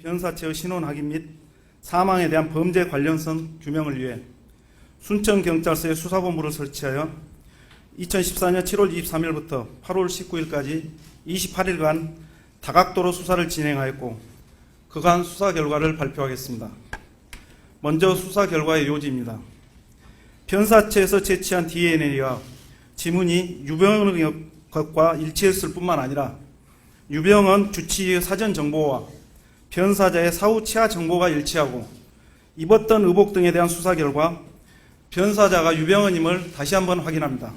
변사체의 신원 확인 및 사망에 대한 범죄 관련성 규명을 위해 순천경찰서에 수사본부를 설치하여 2014년 7월 23일부터 8월 19일까지 28일간 다각도로 수사를 진행하였고 그간 수사 결과를 발표하겠습니다. 먼저 수사 결과의 요지입니다. 변사체에서 채취한 DNA와 지문이 유병헌의 것과 일치했을 뿐만 아니라 유병헌 주치의의 사전 정보와 변사자의 사후 치아 정보가 일치하고 입었던 의복 등에 대한 수사 결과 변사자가 유병헌임을 다시 한번 확인합니다.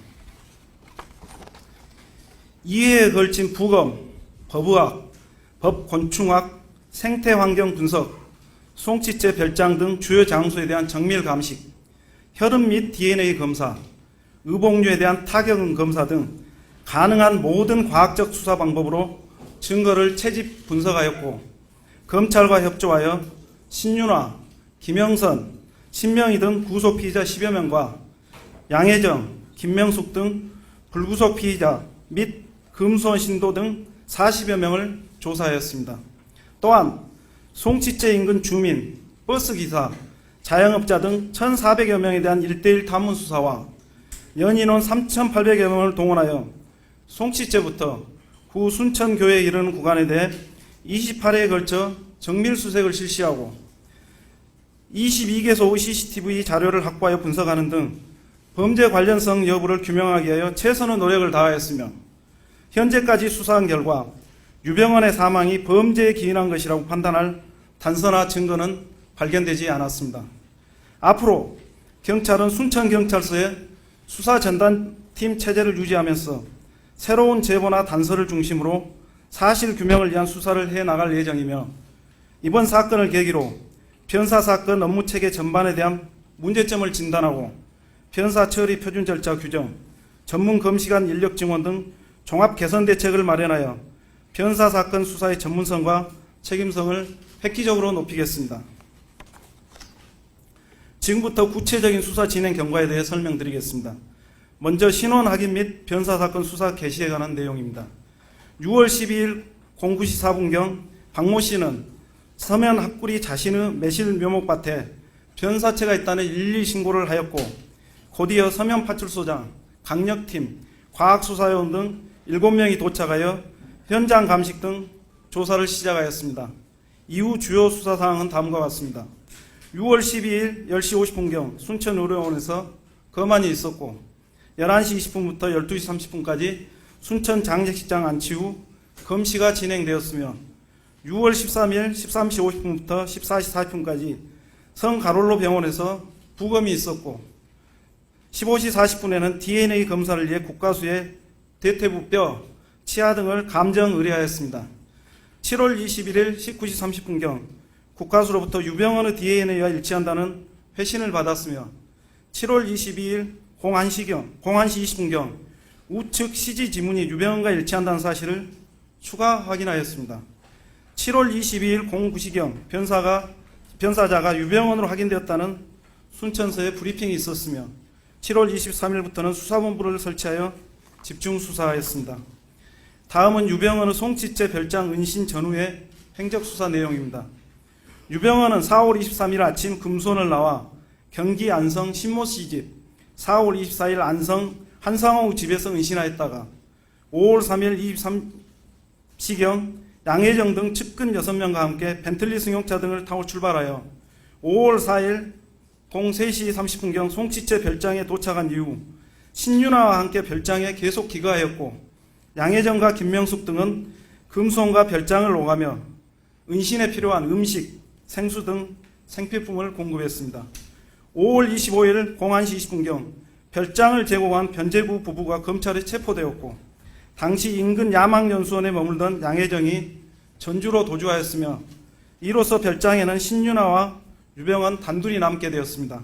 이해에 걸친 부검, 법의학, 법곤충학, 생태환경 분석, 송치째 별장 등 주요 장소에 대한 정밀 감식, 혈흔 및 DNA 검사, 의복류에 대한 타격은 검사 등 가능한 모든 과학적 수사 방법으로 증거를 채집 분석하였고 검찰과 협조하여 신윤아, 김영선, 신명희 등 구속 피의자 10여 명과 양혜정, 김명숙 등 불구속 피의자 및 금수원 신도 등 40여 명을 조사하였습니다. 또한 송치째 인근 주민, 버스기사, 자영업자 등 1,400여 명에 대한 1:1 탐문 수사와 연인원 3,800여 명을 동원하여 송치째부터 구 순천교회에 이르는 구간에 대해 28회에 걸쳐 정밀수색을 실시하고 22개소의 CCTV 자료를 확보하여 분석하는 등 범죄 관련성 여부를 규명하기 위하여 최선의 노력을 다하였으며 현재까지 수사한 결과 유병헌의 사망이 범죄에 기인한 것이라고 판단할 단서나 증거는 발견되지 않았습니다. 앞으로 경찰은 순천경찰서에 수사전단팀 체제를 유지하면서 새로운 제보나 단서를 중심으로 사실 규명을 위한 수사를 해나갈 예정이며 이번 사건을 계기로 변사사건 업무체계 전반에 대한 문제점을 진단하고 변사처리 표준 절차 규정, 전문 검시관 인력 증원 등 종합 개선 대책을 마련하여 변사사건 수사의 전문성과 책임성을 획기적으로 높이겠습니다. 지금부터 구체적인 수사 진행 경과에 대해 설명드리겠습니다. 먼저 신원 확인 및 변사사건 수사 개시에 관한 내용입니다. 6월 12일 09시 4분경 박모 씨는 서면 합구리 자신의 매실 묘목밭에 변사체가 있다는 112 신고를 하였고 곧이어 서면파출소장, 강력팀, 과학수사요원 등 7명이 도착하여 현장 감식 등 조사를 시작하였습니다. 이후 주요 수사사항은 다음과 같습니다. 6월 12일 10시 50분경 순천의료원에서 검안이 있었고 11시 20분부터 12시 30분까지 순천 장례식장 안치 후 검시가 진행되었으며 6월 13일 13시 50분부터 14시 40분까지 성가롤로 병원에서 부검이 있었고 15시 40분에는 DNA 검사를 위해 국가수에 대퇴부 뼈, 치아 등을 감정 의뢰하였습니다. 7월 21일 19시 30분경 국가수로부터 유병헌의 DNA와 일치한다는 회신을 받았으며 7월 22일 01시 20분경 우측 CG 지문이 유병헌과 일치한다는 사실을 추가 확인하였습니다. 7월 22일 09시경 변사자가 유병헌으로 확인되었다는 순천서에 브리핑이 있었으며 7월 23일부터는 수사본부를 설치하여 집중 수사하였습니다. 다음은 유병헌의 송치째 별장 은신 전후의 행적수사 내용입니다. 유병헌은 4월 23일 아침 금수원을 나와 경기 안성 신모 씨 집, 4월 24일 안성 한상호 집에서 은신하였다가 5월 3일 23시경 양혜정 등 측근 6명과 함께 벤틀리 승용차 등을 타고 출발하여 5월 4일 03시 30분경 송치째 별장에 도착한 이후 신윤아와 함께 별장에 계속 기거하였고 양혜정과 김명숙 등은 금수원과 별장을 오가며 은신에 필요한 음식, 생수 등 생필품을 공급했습니다. 5월 25일 01시 20분경 별장을 제공한 변재구 부부가 검찰에 체포되었고 당시 인근 야망연수원에 머물던 양혜정이 전주로 도주하였으며 이로써 별장에는 신윤아와 유병헌 단둘이 남게 되었습니다.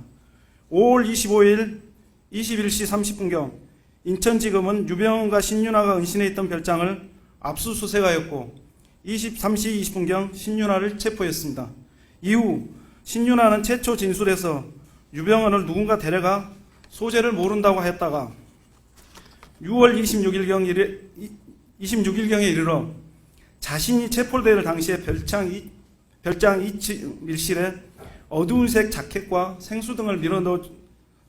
5월 25일 21시 30분경 인천지검은 유병헌과 신윤아가 은신해 있던 별장을 압수수색하였고 23시 20분경 신윤아를 체포했습니다. 이후 신윤아는 최초 진술에서 유병헌을 누군가 데려가 소재를 모른다고 했다가 6월 26일경에 이르러 자신이 체포될 당시에 별장 2층 밀실에 어두운색 자켓과 생수 등을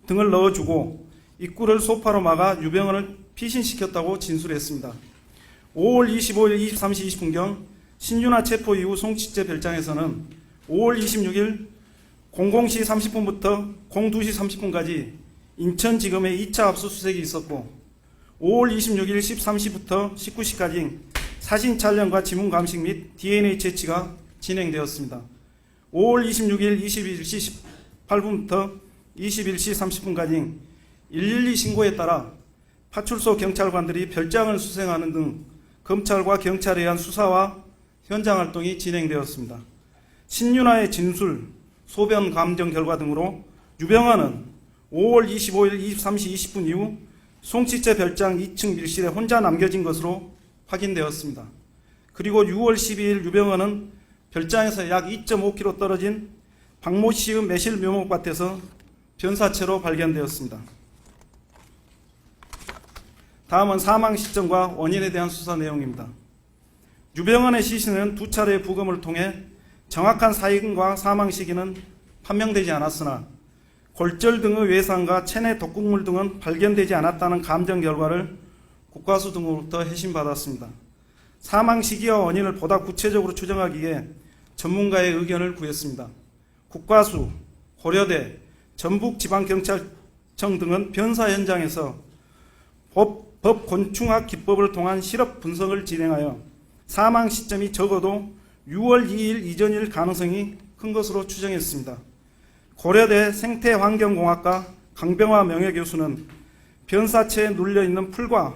등을 넣어주고 입구를 소파로 막아 유병헌을 피신시켰다고 진술했습니다. 5월 25일 23시 20분경 신윤아 체포 이후 송치째 별장에서는 5월 26일 00시 30분부터 02시 30분까지 인천지검의 2차 압수수색이 있었고 5월 26일 13시부터 19시까지 사진 촬영과 지문 감식 및 DNA 채취가 진행되었습니다. 5월 26일 21시 18분부터 21시 30분까지 112 신고에 따라 파출소 경찰관들이 별장을 수색하는 등 검찰과 경찰에 의한 수사와 현장 활동이 진행되었습니다. 신윤아의 진술, 소변 감정 결과 등으로 유병헌은 5월 25일 23시 20분 이후 송치째 별장 2층 밀실에 혼자 남겨진 것으로 확인되었습니다. 그리고 6월 12일 유병헌은 별장에서 약 2.5km 떨어진 박모 씨의 매실 묘목밭에서 변사체로 발견되었습니다. 다음은 사망 시점과 원인에 대한 수사 내용입니다. 유병헌의 시신은 두 차례의 부검을 통해 정확한 사인과 사망 시기는 판명되지 않았으나 골절 등의 외상과 체내 독극물 등은 발견되지 않았다는 감정 결과를 국과수 등으로부터 해신받았습니다. 사망 시기와 원인을 보다 구체적으로 추정하기 위해 전문가의 의견을 구했습니다. 국과수, 고려대, 전북지방경찰청 등은 변사 현장에서 법곤충학 기법을 통한 실험 분석을 진행하여 사망 시점이 적어도 6월 2일 이전일 가능성이 큰 것으로 추정했습니다. 고려대 생태환경공학과 강병화 명예교수는 변사체에 눌려있는 풀과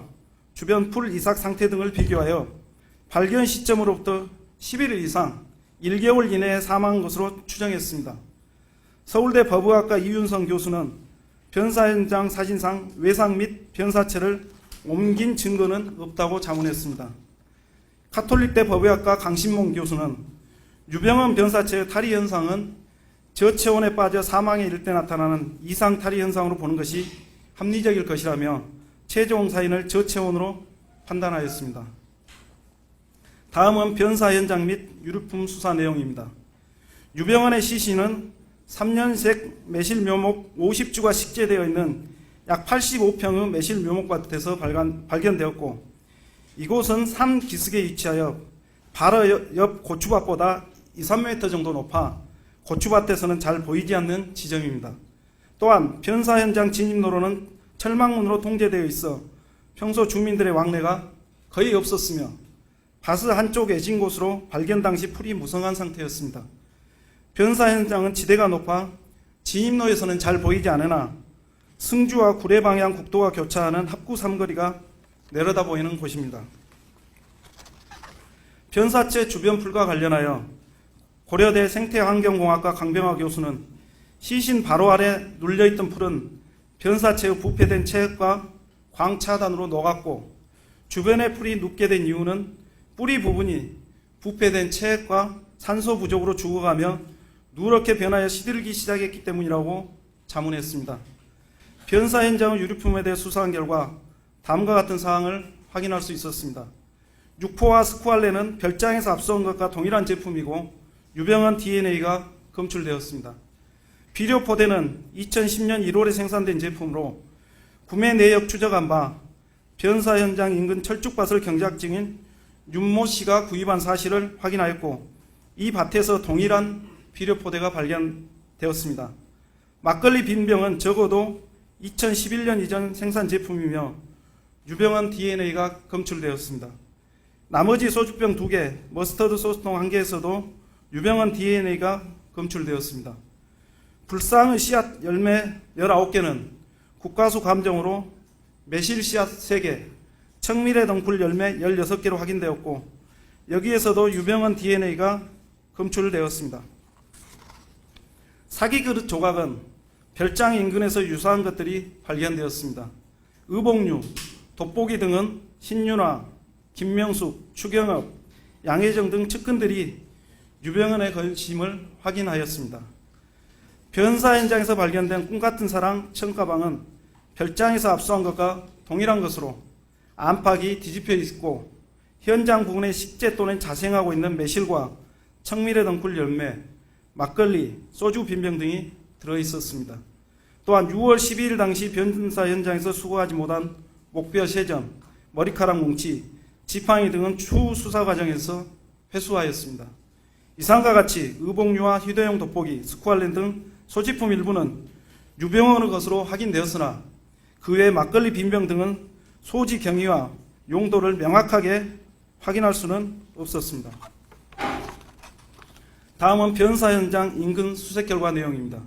주변 풀 이삭 상태 등을 비교하여 발견 시점으로부터 11일 이상 1개월 이내에 사망한 것으로 추정했습니다. 서울대 법의학과 이윤성 교수는 변사 현장 사진상 외상 및 변사체를 옮긴 증거는 없다고 자문했습니다. 가톨릭대 법의학과 강신몽 교수는 유병헌 변사체의 탈의 현상은 저체온에 빠져 사망에 이를 때 나타나는 이상 탈의 현상으로 보는 것이 합리적일 것이라며 최종 사인을 저체온으로 판단하였습니다. 다음은 변사 현장 및 유류품 수사 내용입니다. 유병헌의 시신은 3년색 매실 묘목 50주가 식재되어 있는 약 85평의 매실 묘목밭에서 발견되었고 이곳은 산 기슭에 위치하여 바로 옆 고추밭보다 2, 3m 정도 높아 고추밭에서는 잘 보이지 않는 지점입니다. 또한 변사 현장 진입로로는 철망문으로 통제되어 있어 평소 주민들의 왕래가 거의 없었으며 밭의 한쪽 애진 곳으로 발견 당시 풀이 무성한 상태였습니다. 변사 현장은 지대가 높아 진입로에서는 잘 보이지 않으나 승주와 구례 방향 국도가 교차하는 합구 삼거리가 내려다 보이는 곳입니다. 변사체 주변 풀과 관련하여 고려대 생태환경공학과 강병화 교수는 시신 바로 아래 눌려있던 풀은 변사체의 부패된 체액과 광차단으로 녹았고 주변의 풀이 눕게 된 이유는 뿌리 부분이 부패된 체액과 산소 부족으로 죽어가며 누렇게 변하여 시들기 시작했기 때문이라고 자문했습니다. 변사 현장의 유류품에 대해 수사한 결과 다음과 같은 사항을 확인할 수 있었습니다. 육포와 스쿠알레는 별장에서 압수한 것과 동일한 제품이고 유병헌 DNA가 검출되었습니다. 비료포대는 2010년 1월에 생산된 제품으로 구매 내역 추적한 바 변사 현장 인근 철쭉밭을 경작 중인 윤모 씨가 구입한 사실을 확인하였고 이 밭에서 동일한 비료포대가 발견되었습니다. 막걸리 빈병은 적어도 2011년 이전 생산 제품이며 유병헌 DNA가 검출되었습니다. 나머지 소주병 2개, 머스터드 소스통 1개에서도 유병헌 DNA가 검출되었습니다. 불상의 씨앗 열매 19개는 국과수 감정으로 매실 씨앗 3개, 청미래 덩굴 열매 16개로 확인되었고 여기에서도 유병헌 DNA가 검출되었습니다. 사기 그릇 조각은 별장 인근에서 유사한 것들이 발견되었습니다. 의복류, 돋보기 등은 신윤아, 김명숙, 추경업, 양혜정 등 측근들이 유병헌의 관심을 확인하였습니다. 변사 현장에서 발견된 꿈같은 사랑 청가방은 별장에서 압수한 것과 동일한 것으로 안팎이 뒤집혀 있고 현장 부근에 식재 또는 자생하고 있는 매실과 청미래 등굴 열매, 막걸리, 소주 빈병 등이 들어있었습니다. 또한 6월 12일 당시 변사 현장에서 수거하지 못한 목뼈 3점, 머리카락 뭉치, 지팡이 등은 추후 수사 과정에서 회수하였습니다. 이상과 같이 의복류와 휴대용 돋보기, 스쿠알렌 등 소지품 일부는 유병원의 것으로 확인되었으나 그 외 막걸리 빈병 등은 소지 경위와 용도를 명확하게 확인할 수는 없었습니다. 다음은 변사 현장 인근 수색 결과 내용입니다.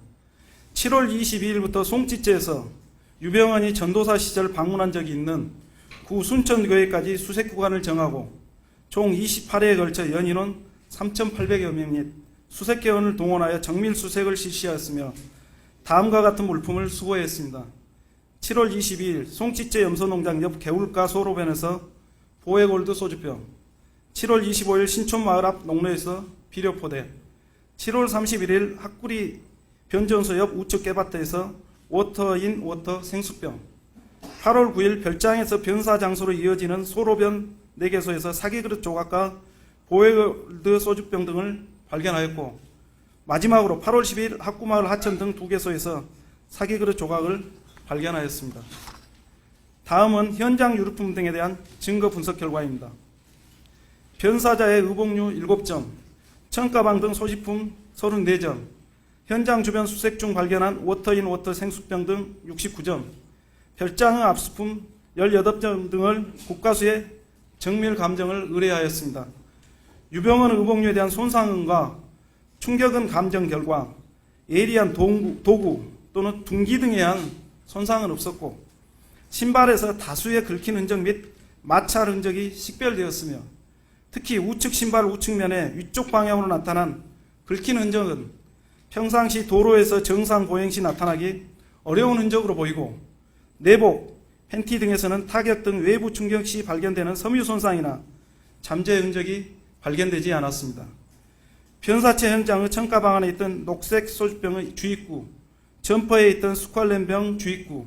7월 22일부터 송치째에서 유병원이 전도사 시절 방문한 적이 있는 구 순천교회까지 수색 구간을 정하고 총 28회에 걸쳐 연인원 3,800여 명 및 수색대원을 동원하여 정밀 수색을 실시하였으며 다음과 같은 물품을 수거했습니다. 7월 22일 송치째 염소농장 옆 개울가 소로변에서 보헤골드 소주병, 7월 25일 신촌마을 앞 농로에서 비료포대, 7월 31일 학구리 변전소 옆 우측 깨밭에서 워터인 워터 생수병, 8월 9일 별장에서 변사 장소로 이어지는 소로변 4개소에서 사기그릇 조각과 보헤골드 소주병 등을 발견하였고, 마지막으로 8월 10일 학구마을 하천 등 2개소에서 사기그릇 조각을 발견하였습니다. 다음은 현장 유류품 등에 대한 증거 분석 결과입니다. 변사자의 의복류 7점, 청가방 등 소지품 34점, 현장 주변 수색 중 발견한 워터인 워터 생수병 등 69점, 별장의 압수품 18점 등을 국가수에 정밀 감정을 의뢰하였습니다. 유병원 의복류에 대한 손상은과 충격은 감정 결과 예리한 도구 또는 둔기 등에 의한 손상은 없었고, 신발에서 다수의 긁힌 흔적 및 마찰 흔적이 식별되었으며, 특히 우측 신발 우측면에 위쪽 방향으로 나타난 긁힌 흔적은 평상시 도로에서 정상 보행 시 나타나기 어려운 흔적으로 보이고, 내복, 팬티 등에서는 타격 등 외부 충격 시 발견되는 섬유 손상이나 잠재 흔적이 발견되지 않았습니다. 변사체 현장의 청가방 안에 있던 녹색 소주병의 주입구, 점퍼에 있던 스쿠알렌병 주입구,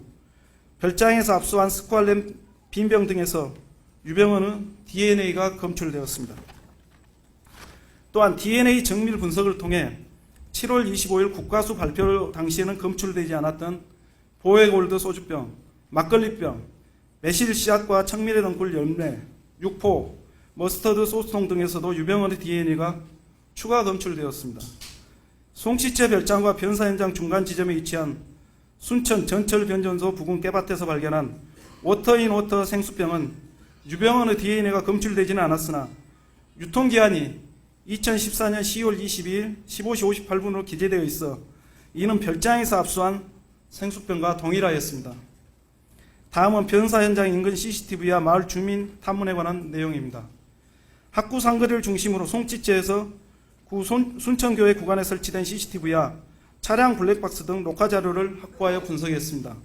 별장에서 압수한 스쿠알렌 빈병 등에서 유병원의 DNA가 검출되었습니다. 또한 DNA 정밀 분석을 통해 7월 25일 국가수 발표 당시에는 검출되지 않았던 보헤골드 소주병, 막걸리병, 매실 씨앗과 청미래 등굴 열매, 육포, 머스터드 소스통 등에서도 유병원의 DNA가 추가 검출되었습니다. 송치째 별장과 변사 현장 중간 지점에 위치한 순천 전철 변전소 부근 깨밭에서 발견한 워터인 워터 생수병은 유병원의 DNA가 검출되지는 않았으나 유통기한이 2014년 10월 22일 15시 58분으로 기재되어 있어 이는 별장에서 압수한 생수병과 동일하였습니다. 다음은 변사 현장 인근 CCTV와 마을 주민 탐문에 관한 내용입니다. 학구 상거리를 중심으로 송치째에서 구 순천교회 구간에 설치된 CCTV와 차량 블랙박스 등 녹화 자료를 확보하여 분석했습니다.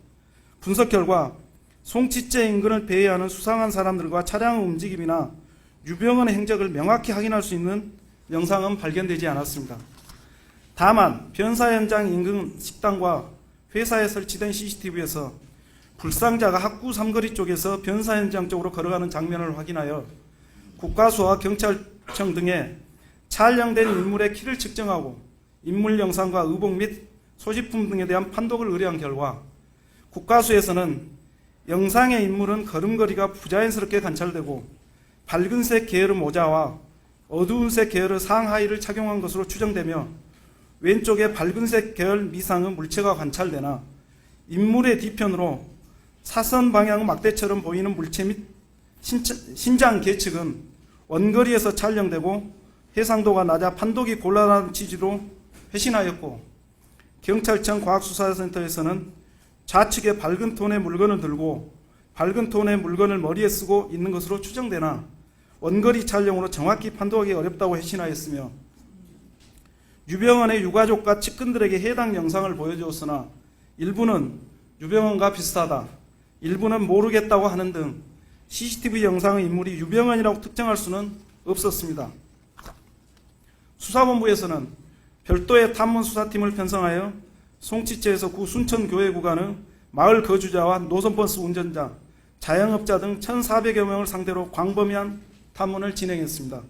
분석 결과 송치째 인근을 배회하는 수상한 사람들과 차량의 움직임이나 유병원의 행적을 명확히 확인할 수 있는 영상은 발견되지 않았습니다. 다만 변사 현장 인근 식당과 회사에 설치된 CCTV에서 불상자가 학구 삼거리 쪽에서 변사 현장 쪽으로 걸어가는 장면을 확인하여 국가수와 경찰청 등에 촬영된 인물의 키를 측정하고 인물 영상과 의복 및 소지품 등에 대한 판독을 의뢰한 결과 국가수에서는 영상의 인물은 걸음걸이가 부자연스럽게 관찰되고 밝은색 계열의 모자와 어두운색 계열의 상하의를 착용한 것으로 추정되며 왼쪽에 밝은색 계열 미상의 물체가 관찰되나 인물의 뒤편으로 사선 방향 막대처럼 보이는 물체 및 신장 계측은 원거리에서 촬영되고 해상도가 낮아 판독이 곤란한 취지로 회신하였고, 경찰청 과학수사센터에서는 좌측에 밝은 톤의 물건을 들고 밝은 톤의 물건을 머리에 쓰고 있는 것으로 추정되나 원거리 촬영으로 정확히 판독하기 어렵다고 회신하였으며, 유병원의 유가족과 측근들에게 해당 영상을 보여주었으나 일부는 유병원과 비슷하다, 일부는 모르겠다고 하는 등 CCTV 영상의 인물이 유병원이라고 특정할 수는 없었습니다. 수사본부에서는 별도의 탐문수사팀을 편성하여 송치째에서 구 순천교회 구간의 마을 거주자와 노선버스 운전자, 자영업자 등 1,400여 명을 상대로 광범위한 탐문을 진행했습니다.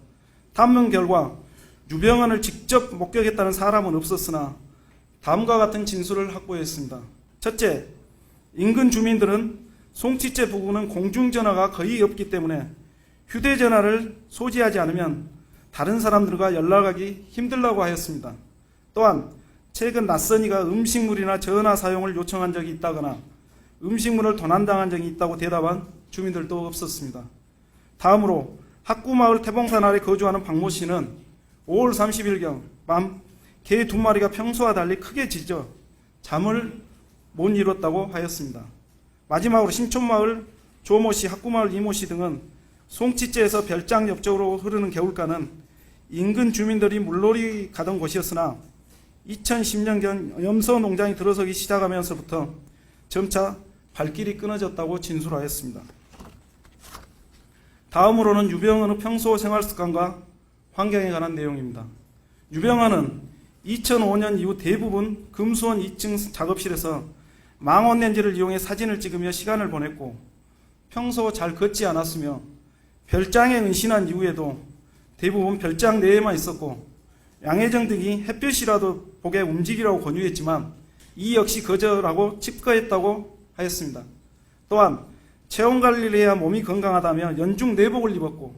탐문 결과 유병헌을 직접 목격했다는 사람은 없었으나 다음과 같은 진술을 확보했습니다. 첫째, 인근 주민들은 송치째 부근은 공중전화가 거의 없기 때문에 휴대전화를 소지하지 않으면 다른 사람들과 연락하기 힘들다고 하였습니다. 또한 최근 낯선이가 음식물이나 전화 사용을 요청한 적이 있다거나 음식물을 도난당한 적이 있다고 대답한 주민들도 없었습니다. 다음으로 학구마을 태봉산 아래 거주하는 박모 씨는 5월 30일경 밤 개 2마리가 평소와 달리 크게 짖어 잠을 못 이뤘다고 하였습니다. 마지막으로 신촌마을 조모 씨, 학구마을 이모 씨 등은 송치째에서 별장 옆쪽으로 흐르는 겨울가는 인근 주민들이 물놀이 가던 곳이었으나 2010년경 염소 농장이 들어서기 시작하면서부터 점차 발길이 끊어졌다고 진술하였습니다. 다음으로는 유병헌의 평소 생활 습관과 환경에 관한 내용입니다. 유병헌은 2005년 이후 대부분 금수원 2층 작업실에서 망원 렌즈를 이용해 사진을 찍으며 시간을 보냈고 평소 잘 걷지 않았으며 별장에 은신한 이후에도 대부분 별장 내에만 있었고 양혜정 등이 햇볕이라도 보게 움직이라고 권유했지만 이 역시 거절하고 칩거했다고 하였습니다. 또한 체온 관리를 해야 몸이 건강하다며 연중 내복을 입었고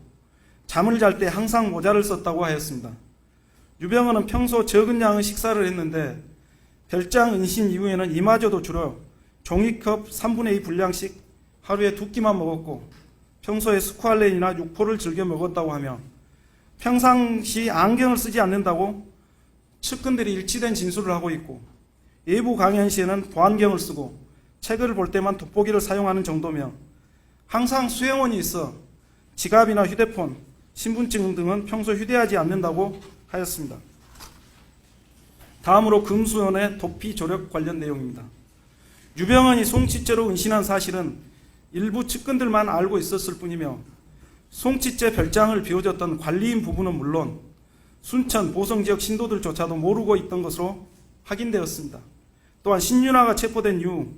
잠을 잘 때 항상 모자를 썼다고 하였습니다. 유병헌은 평소 적은 양의 식사를 했는데 별장 은신 이후에는 이마저도 줄여 종이컵 3분의 2 분량씩 하루에 2끼만 먹었고 평소에 스쿠알렌이나 육포를 즐겨 먹었다고 하며 평상시 안경을 쓰지 않는다고 측근들이 일치된 진술을 하고 있고 외부 강연 시에는 보안경을 쓰고 책을 볼 때만 돋보기를 사용하는 정도며 항상 수행원이 있어 지갑이나 휴대폰, 신분증 등은 평소 휴대하지 않는다고 하였습니다. 다음으로 금수원의 도피 조력 관련 내용입니다. 유병헌이 송치째로 은신한 사실은 일부 측근들만 알고 있었을 뿐이며 송치째 별장을 비워줬던 관리인 부부는 물론 순천, 보성지역 신도들조차도 모르고 있던 것으로 확인되었습니다. 또한 신윤아가 체포된 이후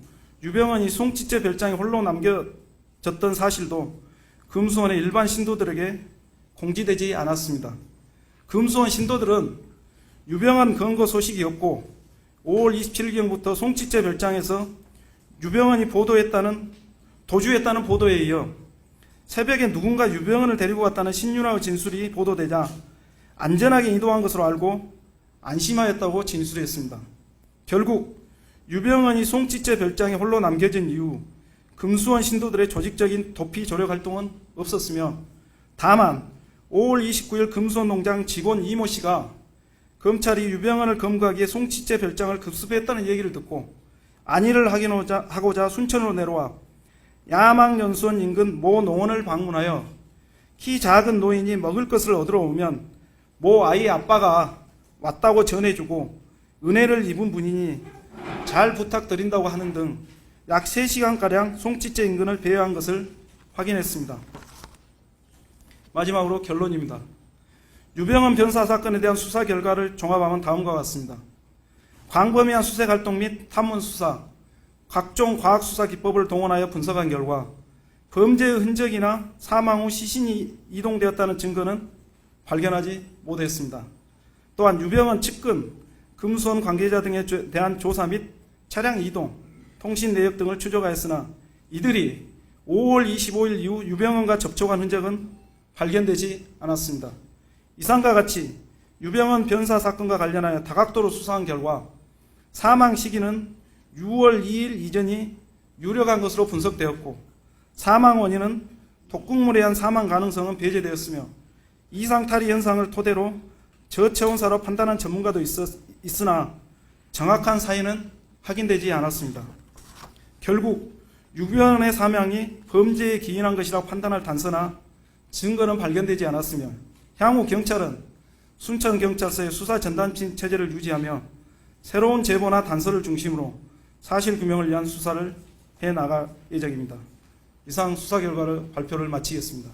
유병헌이 송치째 별장에 홀로 남겨졌던 사실도 금수원의 일반 신도들에게 공지되지 않았습니다. 금수원 신도들은 유병헌 근거 소식이 없고 5월 27일경부터 송치째 별장에서 유병헌이 도주했다는 보도에 이어 새벽에 누군가 유병헌을 데리고 갔다는 신윤아의 진술이 보도되자 안전하게 이동한 것으로 알고 안심하였다고 진술했습니다. 결국 유병헌이 송치째 별장에 홀로 남겨진 이후 금수원 신도들의 조직적인 도피 조력 활동은 없었으며 다만 5월 29일 금수원 농장 직원 이모 씨가 검찰이 유병헌을 검거하기 위해 송치째 별장을 급습했다는 얘기를 듣고 안위를 확인하고자 순천으로 내려와 야망연수원 인근 모 농원을 방문하여 키 작은 노인이 먹을 것을 얻으러 오면 모 아이의 아빠가 왔다고 전해주고 은혜를 입은 분이니 잘 부탁드린다고 하는 등 약 3시간가량 송치째 인근을 배회한 것을 확인했습니다. 마지막으로 결론입니다. 유병헌 변사 사건에 대한 수사 결과를 종합하면 다음과 같습니다. 광범위한 수색활동 및 탐문수사, 각종 과학수사 기법을 동원하여 분석한 결과 범죄의 흔적이나 사망 후 시신이 이동되었다는 증거는 발견하지 못했습니다. 또한 유병헌 측근, 금수원 관계자 등에 대한 조사 및 차량 이동, 통신 내역 등을 추적하였으나 이들이 5월 25일 이후 유병헌과 접촉한 흔적은 발견되지 않았습니다. 이상과 같이 유병헌 변사 사건과 관련하여 다각도로 수사한 결과 사망 시기는 6월 2일 이전이 유력한 것으로 분석되었고 사망 원인은 독극물에 의한 사망 가능성은 배제되었으며 이상 탈위 현상을 토대로 저체온사로 판단한 전문가도 있으나 정확한 사인은 확인되지 않았습니다. 결국 유병헌의 사망이 범죄에 기인한 것이라고 판단할 단서나 증거는 발견되지 않았으며 향후 경찰은 순천경찰서의 수사 전담팀 체제를 유지하며 새로운 제보나 단서를 중심으로 사실규명을 위한 수사를 해나갈 예정입니다. 이상 수사 결과를 발표를 마치겠습니다.